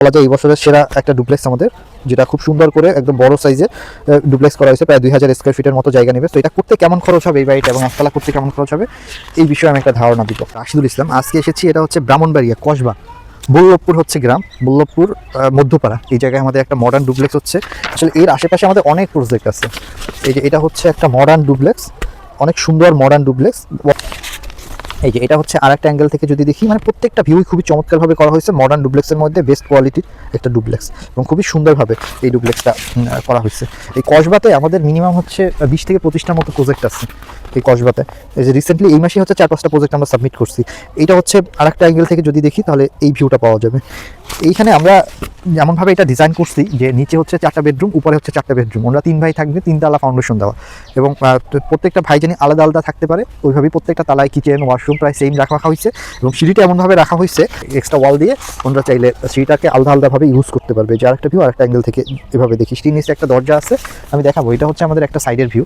বলা যায় এই বছরের সেরা একটা ডুপ্লেক্স আমাদের, যেটা খুব সুন্দর করে একদম বড় সাইজে ডুপ্লেক্স করা হয়েছে, প্রায় 2000 স্কোয়ার ফিটের মতো জায়গা নেবে। তো এটা করতে কেমন খরচ হবে এই বাড়িটা এবং একতলা করতে কেমন খরচ হবে এই বিষয়ে আমি একটা ধারণা দিব। রাশিদুল ইসলাম, আজকে এসেছি, এটা হচ্ছে ব্রাহ্মণবাড়িয়া কসবা, বল্লভপুর হচ্ছে গ্রাম, বল্লভপুর মধ্যপাড়া, এই জায়গায় আমাদের একটা মডার্ন ডুপ্লেক্স হচ্ছে। আসলে এর আশেপাশে আমাদের অনেক প্রজেক্ট আছে। এই যে এটা হচ্ছে একটা মডার্ন ডুপ্লেক্স, অনেক সুন্দর মডার্ন ডুপ্লেক্স। এই যে এটা হচ্ছে আর একটা অ্যাঙ্গেল থেকে যদি দেখি, মানে প্রত্যেকটা ভিউই খুবই চমৎকারভাবে করা হয়েছে। মডার্ন ডুপ্লেক্সের মধ্যে বেস্ট কোয়ালিটির একটা ডুপ্লেক্স এবং খুবই সুন্দরভাবে এই ডুপ্লেক্সটা করা হয়েছে। এই কসবাতে আমাদের মিনিমাম হচ্ছে 20 থেকে 25টার মতো প্রজেক্ট আছে এই কসবাতে। এই যে রিসেন্টলি এই মাসে হচ্ছে 4-5টা প্রজেক্ট আমরা সাবমিট করছি। এইটা হচ্ছে আর একটা অ্যাঙ্গেল থেকে যদি দেখি তাহলে এই ভিউটা পাওয়া যাবে। এইখানে আমরা এমনভাবে এটা ডিজাইন করছি যে নিচে হচ্ছে 4টা বেডরুম, উপরে হচ্ছে 4টা বেডরুম। আমরা 3 ভাই থাকবে, 3 তালা ফাউন্ডেশন দেওয়া, এবং প্রত্যেকটা ভাই জানি আলাদা আলাদা থাকতে পারে ওইভাবেই প্রত্যেকটা তালায় কিচেন ওয়াশরুম প্রায় সেম রাখা হয়েছে। এবং সিঁড়িটা এমনভাবে রাখা হয়েছে এক্সট্রা ওয়াল দিয়ে, আমরা চাইলে সিঁড়িটাকে আলাদা আলাদাভাবে ইউজ করতে পারবে। যে আরেকটা ভিউ আরেকটা অ্যাঙ্গেল থেকে এভাবে দেখি, সিঁড়ির নিচে একটা দরজা আছে, আমি দেখাবো। এটা হচ্ছে আমাদের একটা সাইডের ভিউ।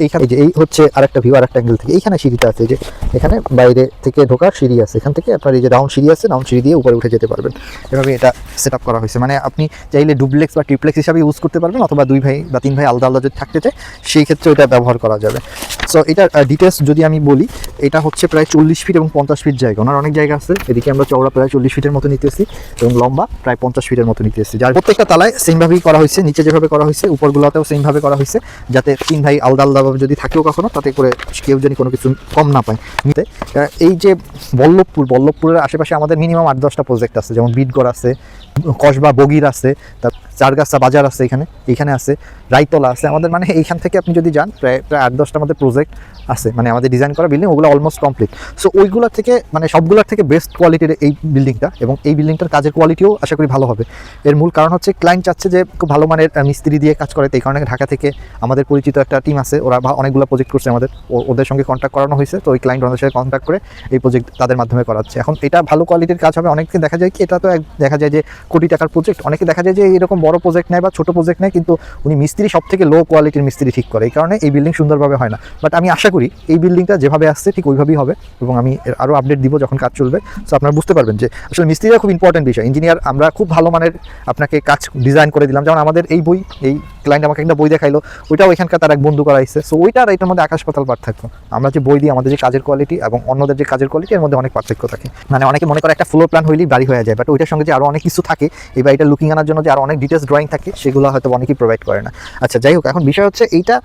এইখানে যে এই হচ্ছে আরেকটা ভিউ আরেকটা অ্যাঙ্গেল থেকে। এইখানে সিঁড়িটা আছে, যে এখানে বাইরে থেকে ঢোকার সিঁড়ি আছে, এখান থেকে আপনার এই যে রাউন্ড সিঁড়ি আছে, রাউন্ড সিঁড়ি দিয়ে উপরে উঠে যেতে পারবেন। এভাবে এটা সেট আপ করা হয়েছে। মানে আপনি চাইলে ডুপ্লেক্স বা ট্রিপ্লেক্স হিসাবে ইউজ করতে পারবেন, অথবা 2 ভাই বা 3 ভাই আলাদা আলাদা যদি থাকতে চায় সেই ক্ষেত্রে এটা ব্যবহার করা যাবে। সো এটার ডিটেলস যদি আমি বলি, এটা হচ্ছে প্রায় 40 ফিট এবং 50 ফিট জায়গা। ওনার অনেক জায়গা আছে। এদিকে আমরা চওড়া প্রায় 40 ফিটের মতো নিতেছি এবং লম্বা প্রায় 50 ফিটের মতো নিতেছি। যার প্রত্যেকটা তালায় সেমভাবেই করা হয়েছে, নিচে যেভাবে করা হয়েছে উপরগুলোতেও সেমভাবে করা হয়েছে, যাতে 3 ভাই আলাদা আলাদাভাবে যদি থাকেও কখনো, তাতে করে কেউ যেন কোনো কিছু কম না পায় নিতে। এই যে বল্লভপুরের আশেপাশে আমাদের মিনিমাম 8-10টা প্রজেক্ট আছে, যেমন বিটগড় আছে, কসবা বগির আছে, তার চারগাছা বাজার আছে, এইখানে আছে, রায়তলা আছে আমাদের। মানে এইখান থেকে আপনি যদি যান প্রায় 8-10টা আমাদের প্রজেক্ট আছে, মানে আমাদের ডিজাইন করা বিল্ডিং, ওগুলো অলমোস্ট কমপ্লিট। সো ওইগুলো থেকে মানে সবগুলোর থেকে বেস্ট কোয়ালিটির এই বিল্ডিংটা, এবং এই বিল্ডিংটার কাজের কোয়ালিটিও আশা করি ভালো হবে। এর মূল কারণ হচ্ছে ক্লায়েন্ট চাচ্ছে যে খুব ভালো মানের মিস্ত্রি দিয়ে কাজ করে। এই কারণে ঢাকা থেকে আমাদের পরিচিত একটা টিম আছে, ওরা অনেকগুলো প্রজেক্ট করছে আমাদের, ওদের সঙ্গে কন্ট্যাক্ট করানো হয়েছে। তো ওই ক্লায়েন্ট ওনাদের সাথে কন্ট্যাক্ট করে এই প্রজেক্ট তাদের মাধ্যমে করাচ্ছে। এখন এটা ভালো কোয়ালিটির কাজ হবে। অনেকে দেখা যায় কি, এটা তো দেখা যায় যে কোটি টাকার প্রজেক্ট, অনেকে দেখা যায় যে এরকম বড় প্রজেক্ট নেয় বা ছোট প্রজেক্ট নেয়, কিন্তু উনি মিস্ত্রি সব থেকে লো কোয়ালিটির মিস্ত্রি ঠিক করে, এই কারণে এই বিল্ডিং সুন্দরভাবে হয় না। বাট আমি আশা করি এই বিল্ডিংটা যেভাবে আসছে ঠিক ওইভাবেই হবে, এবং আমি আরও আপডেট দিব যখন কাজ চলবে। সো আপনারা বুঝতে পারবেন যে আসলে মিস্ত্রিরা খুব ইম্পর্টেন্ট বিষয়। ইঞ্জিনিয়ার আমরা খুব ভালো মানের আপনাকে কাজ ডিজাইন করে দিলাম, যেমন আমাদের এই বই, এই ক্লায়েন্ট আমাকে একটা বই দেখাইলো, ওইটাও এখানকার তার এক বন্ধু করাইছে। সো ওইটা আর এটার মধ্যে আকাশ পাতাল পার্থক্য। আমরা যে বই দিই, আমাদের যে কাজের কোয়ালিটি এবং অন্যদের যে কাজের কোয়ালিটি, এর মধ্যে অনেক পার্থক্য থাকে। মানে অনেকে মনে করে একটা ফ্লোর প্ল্যান হইলেই বাড়ি হয়ে যায়, বাট ওইটার সঙ্গে যে আরও অনেক কিছু থাকে, এই বাড়িটা লুকিং আনার জন্য যে আরও অনেক ডিটেলস ড্রয়িং থাকে, সেগুলো হয়তো অনেকেই প্রোভাইড করে না। আচ্ছা, যাই হোক, এখন বিষয় হচ্ছে এইটা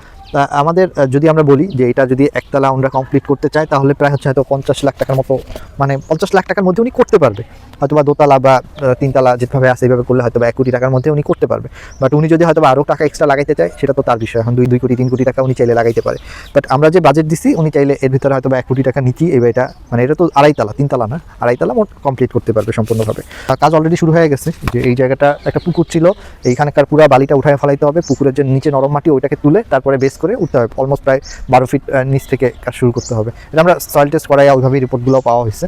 আমাদের যদি আমরা বলি যে এটা যদি একতলা আমরা কমপ্লিট করতে চাই, তাহলে প্রায় হচ্ছে হয়তো 50 লাখ টাকার মতো, মানে 50 লাখ টাকার মধ্যে উনি করতে পারবে। হয়তো বা দোতলা বা 3 তালা যেভাবে আছে এইভাবে করলে হয়তো বা 1 কোটি টাকার মধ্যে উনি করতে পারবে। বাট উনি যদি হয়তো আরও টাকা এক্সট্রা লাগাইতে চায়, সেটা তো তার বিষয়। এখন 2 কোটি 3 কোটি টাকা উনি চাইলে লাগাইতে পারে। বাট আমরা যে বাজেট দিচ্ছি, উনি চাইলে এর ভিতরে হয়তো বা 1 কোটি টাকা নিচেই এটা, মানে এটা তো 2.5 তালা, 3 তালা না, 2.5 তালা মোট কমপ্লিট করতে পারবে সম্পূর্ণভাবে। কাজ অলরেডি শুরু হয়ে গেছে। যে এই জায়গাটা একটা পুকুর ছিল, এইখানকার পুরো বালিটা উঠায় ফেলাইতে হবে, পুকুরের যে নিচে নরম মাটি ওইটাকে তুলে তারপরে বেস করে উঠতে হবে। অলমোস্ট প্রায় 12 ফিট নিচ থেকে কাজ শুরু করতে হবে। এটা আমরা সয়েল টেস্ট করাই ওইভাবেই রিপোর্টগুলো পাওয়া হয়েছে,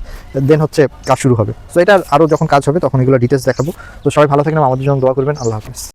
দেন হচ্ছে কাজ শুরু হবে। সো এটা আরও যখন কাজ হবে তখন এগুলো ডিটেলস দেখাবো। তো সবাই ভালো থাকবেন, আমাদের জন্য দোয়া করবেন। আল্লাহ হাফিজ।